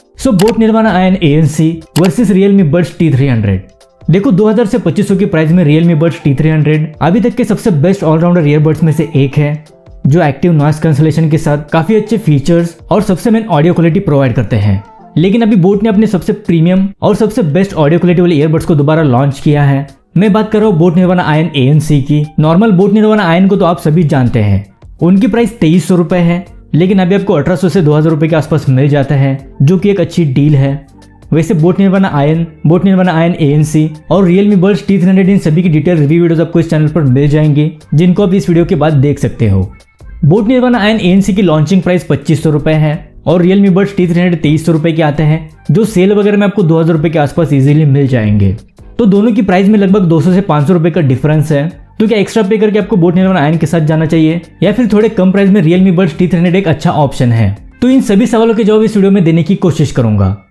सो boat Nirvana Ion ANC versus Realme Buds T300। देखो 2000 से 2500 की प्राइस में Realme Buds T300 अभी तक के सबसे बेस्ट ऑलराउंडर ईयरबड्स में से एक है, जो एक्टिव नॉइस कैंसलेशन के साथ काफी अच्छे फीचर्स और सबसे मेन ऑडियो क्वालिटी प्रोवाइड करते हैं। लेकिन अभी बोट ने अपने सबसे प्रीमियम और सबसे बेस्ट ऑडियो क्वालिटी वाले ईयरबड्स को दोबारा लॉन्च किया है। मैं बात कर रहा हूँ बोट निर्वाणा आयन ANC की। नॉर्मल बोट निर्वाणा आयन को तो आप सभी जानते हैं, उनकी प्राइस 2300 रुपए है, लेकिन अभी आपको 1800 से 2000 रुपए के आसपास मिल जाता है, जो कि एक अच्छी डील है। वैसे बोट निर्वाणा आयन ANC और Realme Buds T300 इन सभी की डिटेल रिव्यू वीडियोस आपको इस चैनल पर मिल जाएंगे, जिनको आप इस वीडियो के बाद देख सकते हो। बोट निर्वाणा आयन ANC की लॉन्चिंग प्राइस 2500 रुपए है और Realme Buds T300 2300 रुपए के आते हैं, जो सेल वगैरह में आपको 2000 रुपए के आसपास इजीली मिल जाएंगे। तो दोनों की प्राइस में लगभग 200 से 500 रुपए का डिफरेंस है। तो क्या एक्स्ट्रा पे करके आपको बोट निर्वाणा आयन के साथ जाना चाहिए, या फिर थोड़े कम प्राइस में Realme Buds T300 एक अच्छा ऑप्शन है? तो इन सभी सवालों के जवाब इस वीडियो में देने की कोशिश करूंगा।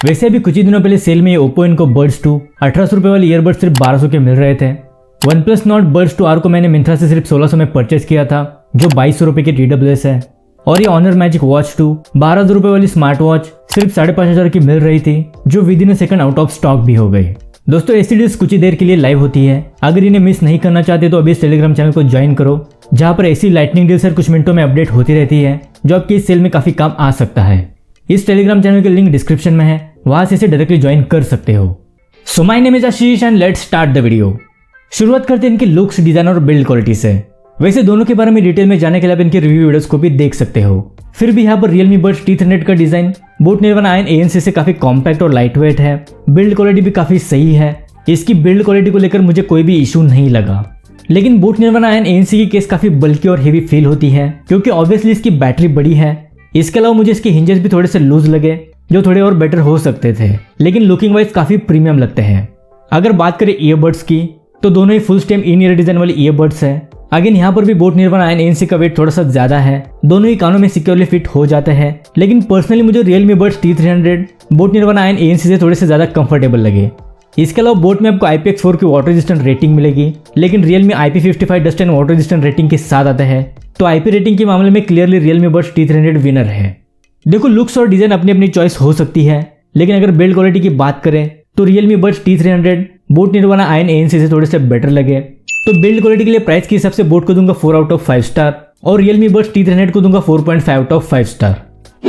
वैसे अभी कुछ ही दिनों पहले सेल में Oppo Enco Buds 2 1800 रुपए वाले ईयरबड सिर्फ 1200 के मिल रहे थे। OnePlus Nord Buds 2R को मैंने मिंत्रा से सिर्फ 1600 में परचेस किया था, जो 2200 रुपए के TWS है। और ये Honor Magic Watch 2 1200 रुपए वाली स्मार्ट वॉच सिर्फ 5500 की मिल रही थी, जो with in a second out of stock भी हो गई। दोस्तों ऐसी डील्स कुछ ही देर के लिए लाइव होती है, अगर इन्हें मिस नहीं करना चाहते तो अभी इस टेलीग्राम चैनल को ज्वाइन करो, जहां पर ऐसी लाइटनिंग डील्स हर कुछ मिनटों में अपडेट होती रहती है, जो आपकी इस सेल में काफी काम आ सकता है। इस टेलीग्राम चैनल के लिंक डिस्क्रिप्शन में है, वहां से इसे डायरेक्टली ज्वाइन कर सकते हो। So my name is Ashish and let's start the video. शुरुआत करते हैं इनके लुक्स, डिजाइन और बिल्ड क्वालिटी से। वैसे दोनों के बारे में डिटेल में जानने के लिए आप इनके रिव्यू वीडियोस को भी देख सकते हो। फिर भी यहाँ पर Realme Buds T300 का design boat Nirvana Ion ANC से काफी कॉम्पैक्ट और लाइट वेट है। बिल्ड क्वालिटी भी काफी सही है, इसकी बिल्ड क्वालिटी को लेकर मुझे कोई भी इशू नहीं लगा। लेकिन बोट निर्वाणा आयन ANC की केस काफी बल्कि और हेवी फील होती है, क्योंकि ऑब्वियसली इसकी बैटरी बड़ी है। इसके अलावा मुझे इसके हिंजेस भी थोड़े से लूज लगे, जो थोड़े और बेटर हो सकते थे, लेकिन लुकिंग वाइज काफी प्रीमियम लगते हैं। अगर बात करें ईयरबड्स की, तो दोनों ही full stem in ear design वाले ईयरबड्स है। अगेन यहाँ पर भी बोट निर्वाणा आयन ANC का वेट थोड़ा सा ज्यादा है, दोनों ही कानों में सिक्योरली फिट हो जाते हैं। लेकिन पर्सनली मुझे Realme Buds T300 boat Nirvana Ion ANC से थोड़े से ज्यादा कंफर्टेबल लगे। इसके अलावा बोट में आपको IPX4 की वाटर रेजिस्टेंट रेटिंग मिलेगी, लेकिन Realme IP55 dust and water resistant rating के साथ आता है। तो IP रेटिंग के मामले में clearly Realme Buds T300 winner है। देखो लुक्स और डिजाइन अपनी अपनी चॉइस हो सकती है, लेकिन अगर बिल्ड क्वालिटी की बात करें तो Realme Buds T300 boat Nirvana Ion ANC से थोड़े से बेटर लगे। तो बिल्ड क्वालिटी के लिए प्राइस के हिसाब से बोट को दूंगा 4 आउट ऑफ 5 स्टार और Realme Buds T300 को दूंगा 4.5 आउट ऑफ 5 स्टार।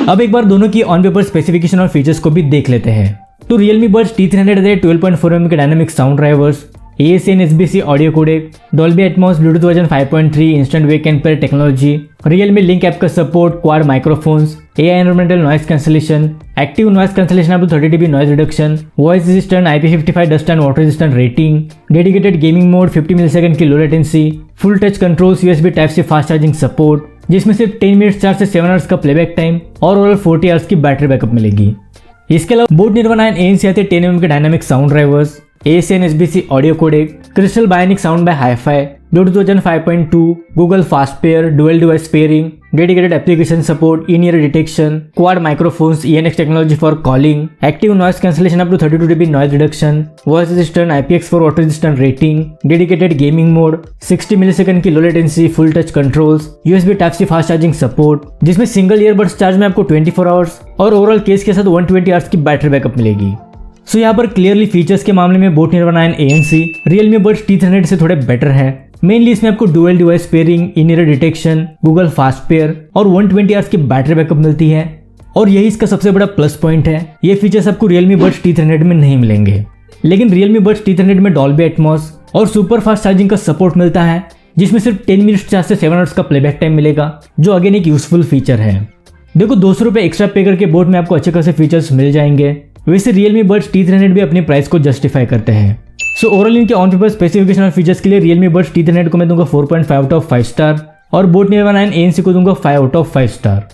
अब एक बार दोनों की ऑन पेपर स्पेसिफिकेशन और फीचर्स को भी देख लेते हैं। तो Realme Buds T300 है 12.4 mm के dynamic sound drivers, AAC SBC audio codec, Dolby Atmos, Bluetooth version 5.3, instant wake and pair technology, Realme Link app का support, quad microphones, AI environmental noise cancellation, active noise cancellation up to 30 dB noise reduction, voice resistant, IP55 dust and water resistant rating, dedicated gaming mode, 50 millisecond की low latency, full touch controls, USB type C fast charging support, जिसमें सिर्फ 10 minutes charge से 7 hours का playback time और overall 40 hours की battery backup मिलेगी। इसके अलावा बोट निर्वाणा आयन ANC आते 10 mm के dynamic sound drivers, AAC SBC audio codec, crystal bionic sound by hi-fi, Bluetooth version 5.2, Google fast pair, dual device pairing, dedicated application support, in ear detection, quad microphones, ENX technology for calling, active noise cancellation up to 32 dB noise reduction, voice resistant, IPX4 water resistant rating, dedicated gaming mode, 60 millisecond की low latency, full touch controls, USB type C fast charging support, जिसमें single earbuds charge में आपको 24 hours और overall case के साथ 120 hours की battery backup मिलेगी। सो यहाँ पर क्लियरली फीचर्स के मामले में boat Nirvana Ion ANC Realme Buds T300 से थोड़े बेटर है। मेनली इसमें आपको dual device pairing, in ear detection, Google fast pair और 120 आवर्स की बैटरी बैकअप मिलती है, और यही इसका सबसे बड़ा प्लस पॉइंट है। ये फीचर्स आपको Realme Buds T300 में नहीं मिलेंगे। लेकिन Realme Buds T300 में Dolby Atmos और सुपर फास्ट चार्जिंग का सपोर्ट मिलता है, जिसमें सिर्फ 10 मिनट्स चार्ज से 7 आवर्स का प्लेबैक टाइम मिलेगा, जो अगेन एक यूजफुल फीचर है। देखो 200 रुपए एक्स्ट्रा पे करके बोट में आपको अच्छे खासे फीचर्स मिल जाएंगे। वैसे Realme Buds T300 भी अपनी प्राइस को जस्टिफाई करते हैं। सो ओवरऑल इनके ऑन पेपर स्पेसिफिकेशन और फीचर्स के लिए Realme Buds T300 को मैं दूंगा 4.5 आउट ऑफ 5 स्टार और बोट निर्वाणा आयन ANC को दूंगा 5 आउट ऑफ 5 स्टार।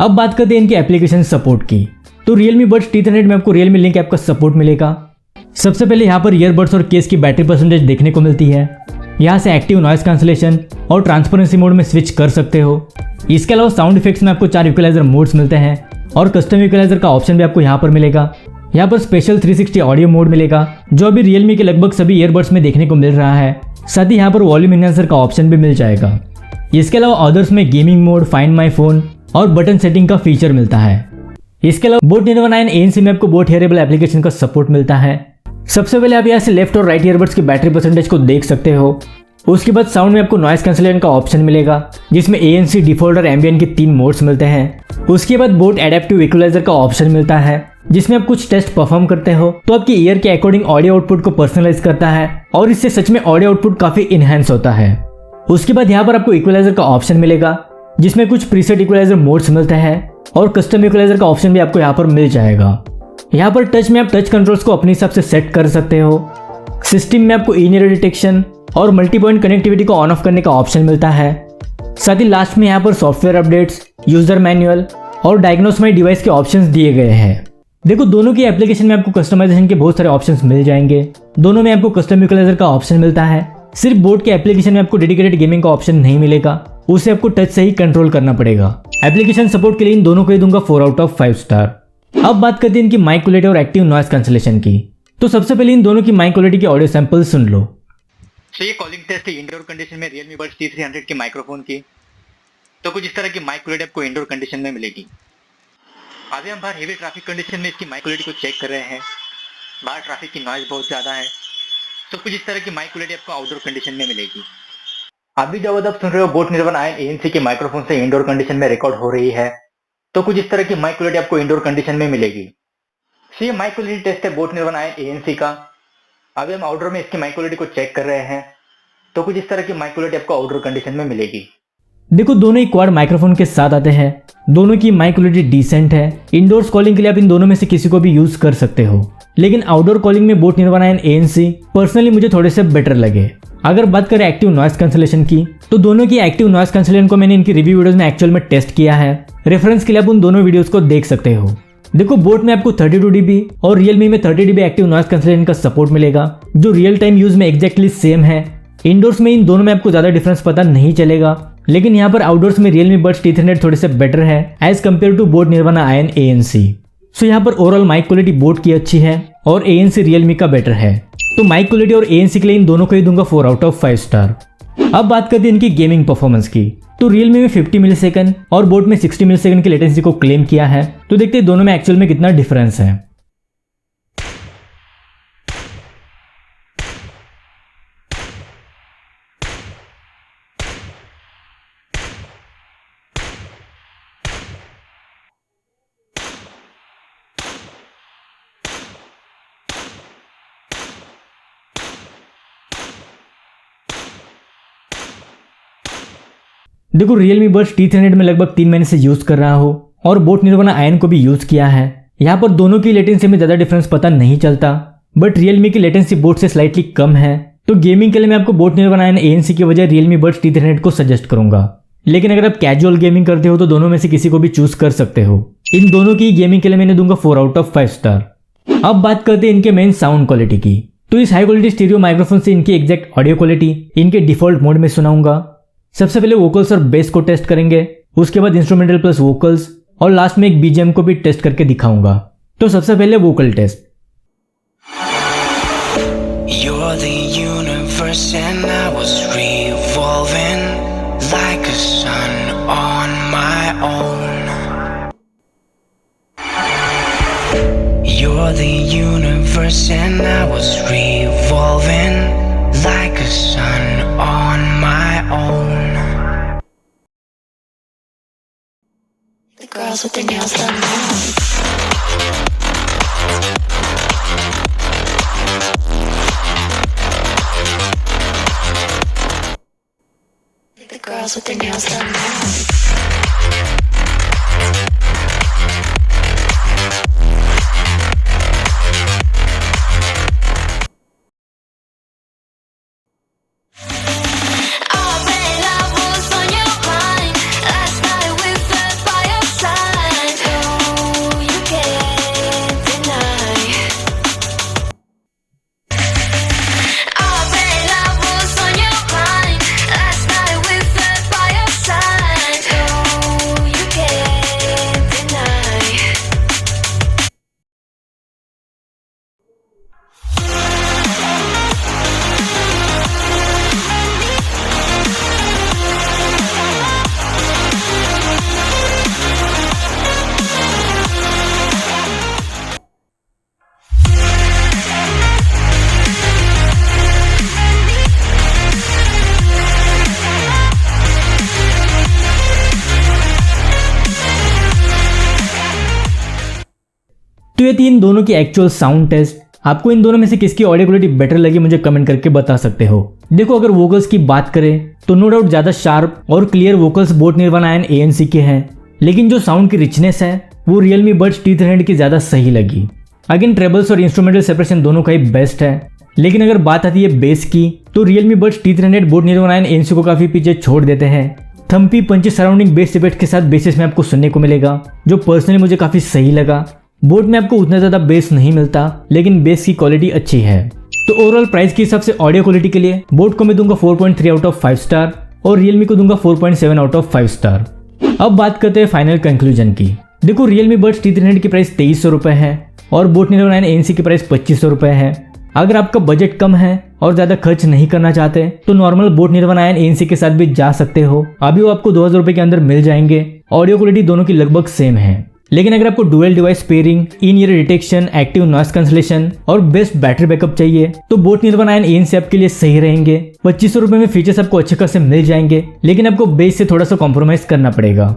अब बात करते हैं इनके एप्लीकेशन सपोर्ट की। तो Realme Buds T300 में आपको Realme Link ऐप का सपोर्ट मिलेगा। सबसे पहले यहाँ पर ईयरबड्स और केस की बैटरी परसेंटेज देखने को मिलती है। यहाँ से एक्टिव नॉइस कैंसलेशन और ट्रांसपेरेंसी मोड में स्विच कर सकते हो। इसके अलावा साउंड इफेक्ट्स में आपको 4 इक्वलाइजर मोड्स मिलते हैं और कस्टम इक्वलाइजर का ऑप्शन भी आपको यहाँ पर मिलेगा। यहाँ पर स्पेशल 360 ऑडियो मोड मिलेगा, जो अभी Realme के लगभग सभी ईयरबड्स में देखने को मिल रहा है। साथ ही यहाँ पर वॉल्यूम एनहांसर का ऑप्शन भी मिल जाएगा। इसके अलावा अदर्स में gaming mode, find my phone और बटन सेटिंग का फीचर मिलता है। इसके अलावा बोट निर्वाणा एंड एएनसी में आपको बोट हेयरेबल एप्लीकेशन का सपोर्ट मिलता है। सबसे पहले आप यहाँ से लेफ्ट और राइट ईयरबड्स की बैटरी परसेंटेज को देख सकते हो। उसके बाद साउंड में आपको नॉइस कैंसलेशन का ऑप्शन मिलेगा, जिसमें एएनसी, डिफॉल्ट और एम्बियंट के 3 मोड्स मिलते हैं। उसके बाद बोट एडेप्टिव इक्वलाइजर का ऑप्शन मिलता है, जिसमें आप कुछ टेस्ट परफॉर्म करते हो तो आपकी ईयर के अकॉर्डिंग ऑडियो आउटपुट को पर्सनलाइज करता है और इससे सच में ऑडियो आउटपुट काफी इनहेंस होता है। उसके बाद यहाँ पर आपको इक्वलाइजर का ऑप्शन मिलेगा, जिसमें कुछ प्रीसेट इक्वलाइजर मोड्स मिलते हैं और कस्टम इक्वलाइजर का ऑप्शन भी आपको यहाँ पर मिल जाएगा। यहाँ पर टच में आप टच कंट्रोल्स को अपने हिसाब से सेट कर सकते हो। सिस्टम में आपको इन ईयर डिटेक्शन और मल्टी पॉइंट कनेक्टिविटी को ऑन ऑफ करने का ऑप्शन मिलता है। साथ ही लास्ट में यहाँ पर सॉफ्टवेयर अपडेट्स, यूजर मैनुअल और डायग्नोस माई डिवाइस के ऑप्शंस दिए गए हैं। देखो, दोनों की एप्लीकेशन में आपको कस्टमाइजेशन के बहुत सारे ऑप्शंस मिल जाएंगे। दोनों में आपको कस्टम इक्वलाइजर का ऑप्शन मिलता है। सिर्फ बोट के एप्लीकेशन में आपको डेडिकेटेड गेमिंग का ऑप्शन नहीं मिलेगा, उसे आपको टच से ही कंट्रोल करना पड़ेगा। एप्लीकेशन सपोर्ट के लिए इन दोनों को ही दूंगा 4 आउट ऑफ 5 स्टार। अब बात करते हैं इनकी माइक क्वालिटी और एक्टिव नॉइस कैंसलेशन की। तो सबसे पहले इन दोनों की माइक क्वालिटी के ऑडियो सैंपल सुन लो। तो ये कॉलिंग टेस्ट है इंडोर कंडीशन में Realme Buds T300 के माइक्रोफोन की। तो कुछ इस तरह की माइक क्वालिटी आपको इंडोर कंडीशन में मिलेगी। अभी हम बाहर हेवी ट्रैफिक कंडीशन में इसकी माइक क्वालिटी को चेक कर रहे हैं। बाहर ट्रैफिक की नॉइज बहुत ज़्यादा है, तो कुछ इस तरह की माइक क्वालिटी आपको आउटडोर कंडीशन में मिलेगी। अभी जब आप सुन रहे हो बोट निर्वाणा एएनसी के माइक्रोफोन से इंडोर कंडीशन में रिकॉर्ड हो रही है, तो कुछ इस तरह की माइक क्वालिटी आपको इंडोर कंडीशन में मिलेगी। सो ये माइक क्वालिटी टेस्ट है बोट निर्वाणा एएनसी का। अभी हम आउटडोर में इसकी माइक क्वालिटी को चेक कर रहे हैं, तो कुछ इस तरह की माइक क्वालिटी आपको आउटडोर कंडीशन में मिलेगी। देखो, दोनों ही क्वाड माइक्रोफोन के साथ आते हैं। दोनों की माइक क्वालिटी डिसेंट है। इंडोर्स कॉलिंग के लिए आप इन दोनों में से किसी को भी यूज कर सकते हो, लेकिन आउटडोर कॉलिंग में boat Nirvana and ANC personally मुझे थोड़े से बेटर लगे। अगर बात करें एक्टिव नॉइस कैंसलेशन की, तो दोनों की एक्टिव नॉइस कैंसलेशन को मैंने इनकी रिव्यू वीडियोस में एक्चुअल में टेस्ट किया है। रेफरेंस के लिए आप उन दोनों वीडियोस को देख सकते हो। देखो, बोट में आपको 32 dB और रियलमी में 30 dB एक्टिव नॉइस कैंसलेशन का सपोर्ट मिलेगा, जो रियल टाइम यूज में एग्जैक्टली सेम है। इंडोर्स में इन दोनों में आपको ज्यादा डिफरेंस पता नहीं चलेगा, लेकिन यहाँ पर आउटडोर्स में Realme Buds T300 थोड़े से बेटर है as compare to boat Nirvana and ANC. So यहाँ पर ओवरऑल माइक क्वालिटी बोट की अच्छी है और एएनसी Realme का बेटर है। तो माइक क्वालिटी और एएनसी के लिए इन दोनों को ही दूंगा 4 आउट ऑफ 5 स्टार। अब बात करते हैं इनकी गेमिंग परफॉर्मेंस की। तो Realme में 50 मिलीसेकंड और बोट में 60 मिलीसेकंड की लेटेंसी को क्लेम किया है। तो देखते हैं दोनों में एक्चुअल में कितना डिफरेंस है। देखो, Realme Buds T300 में लगभग 3 महीने से यूज कर रहा हूँ और बोट निर्वाणा आयन को भी यूज किया है। यहाँ पर दोनों की लेटेंसी में ज्यादा डिफरेंस पता नहीं चलता, बट Realme की लेटेंसी बोट से स्लाइटली कम है। तो गेमिंग के लिए मैं आपको बोट निर्वाणा एंड एएनसी की वजह Realme Buds T300 को सजेस्ट करूंगा। लेकिन अगर आप कैजुअल गेमिंग करते हो तो दोनों में से किसी को भी चूज कर सकते हो। इन दोनों की गेमिंग के लिए मैंने दूंगा 4 आउट ऑफ 5 स्टार। अब बात करते हैं इनके मेन साउंड क्वालिटी की। तो इस हाई क्वालिटी स्टीरियो माइक्रोफोन से इनकी एग्जैक्ट ऑडियो क्वालिटी इनके डिफॉल्ट मोड में सुनाऊंगा। सबसे पहले वोकल्स और बेस को टेस्ट करेंगे, उसके बाद इंस्ट्रूमेंटल प्लस वोकल्स और लास्ट में एक बीजीएम को भी टेस्ट करके दिखाऊंगा। तो सबसे पहले vocal test. You're the universe and I was revolving like a sun on my own. You're the universe and I was revolving like a sun on my own. The girls with their nails done now. The girls with their nails done now. तो ये थी इन दोनों की actual sound test. आपको इन दोनों में से किसकी ऑडियो क्वालिटी बेटर लगी मुझे कमेंट करके बता सकते हो। देखो अगर वोकल्स की बात करें तो नो डाउट ज्यादा शार्प और clear vocals boat Nirvana and ANC के हैं, लेकिन जो साउंड की रिचनेस है वो Realme Buds T300 की ज्यादा सही लगी। अगेन ट्रेबल्स और इंस्ट्रूमेंटल सेपरेशन दोनों का ही बेस्ट है, लेकिन अगर बात आती है बेस की तो Realme Buds T300 boat Nirvana and ANC को काफी पीछे छोड़ देते हैं। Thumpy punchy surrounding bass effect के साथ बेसिस में आपको सुनने को मिलेगा, जो पर्सनली मुझे काफी सही लगा। बोट में आपको उतना ज्यादा बेस नहीं मिलता, लेकिन बेस की क्वालिटी अच्छी है। तो ओवरऑल प्राइस के हिसाब से ऑडियो क्वालिटी के लिए बोट को मैं दूंगा 4.3 आउट ऑफ 5 स्टार और Realme को दूंगा 4.7 आउट ऑफ 5 स्टार। अब बात करते हैं फाइनल कंक्लूजन की। देखो Realme Buds T300 की प्राइस 2300 रुपए है और बोट निर्वाणा एंड ANC की प्राइस 2500 रुपए है। अगर आपका बजट कम है और ज्यादा खर्च नहीं करना चाहते तो normal boat Nirvana and ANC के साथ भी जा सकते हो। अभी वो आपको 2000 रुपए के अंदर मिल जाएंगे। ऑडियो क्वालिटी दोनों की लगभग सेम है, लेकिन अगर आपको dual device pairing, in ear detection, active noise cancellation और बेस्ट बैटरी बैकअप चाहिए तो बोट निर्वाणा एंड ANC आपके लिए सही रहेंगे। 2500 रुपए में फीचर्स आपको अच्छे खासे मिल जाएंगे, लेकिन आपको बेस से थोड़ा सा कॉम्प्रोमाइज करना पड़ेगा।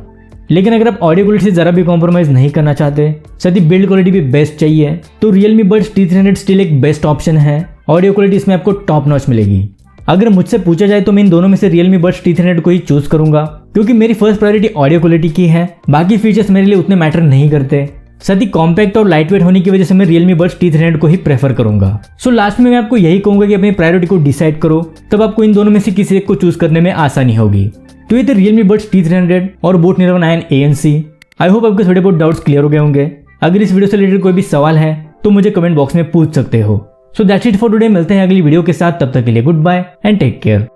लेकिन अगर आप ऑडियो क्वालिटी से जरा भी कॉम्प्रोमाइज नहीं करना चाहते, साथ ही बिल्ड क्वालिटी भी बेस्ट चाहिए, तो Realme Buds T300 स्टिल एक बेस्ट ऑप्शन है। ऑडियो क्वालिटी इसमें आपको टॉप नॉच मिलेगी। अगर मुझसे पूछा जाए तो मैं इन दोनों में से Realme Buds T300 को ही चूज करूंगा, क्योंकि मेरी फर्स्ट प्रायोरिटी ऑडियो क्वालिटी की है। बाकी फीचर्स मेरे लिए उतने मैटर नहीं करते। साथ ही कॉम्पैक्ट और लाइट वेट होने की वजह से मैं Realme Buds T300 को ही प्रेफर करूंगा। सो लास्ट में मैं आपको यही कहूंगा कि अपनी प्रायोरिटी को डिसाइड करो, तब आपको इन दोनों में से किसी एक को चूज करने में आसानी होगी। तो ये थे Realme Buds T300 और boat Nirvana and ANC। I hope आपके थोड़े बहुत डाउट्स क्लियर हो गए होंगे। अगर इस वीडियो से रिलेटेड कोई भी सवाल है तो मुझे कमेंट बॉक्स में पूछ सकते हो। So that's it for today. मिलते हैं अगली वीडियो के साथ, तब तक के लिए good bye and take care.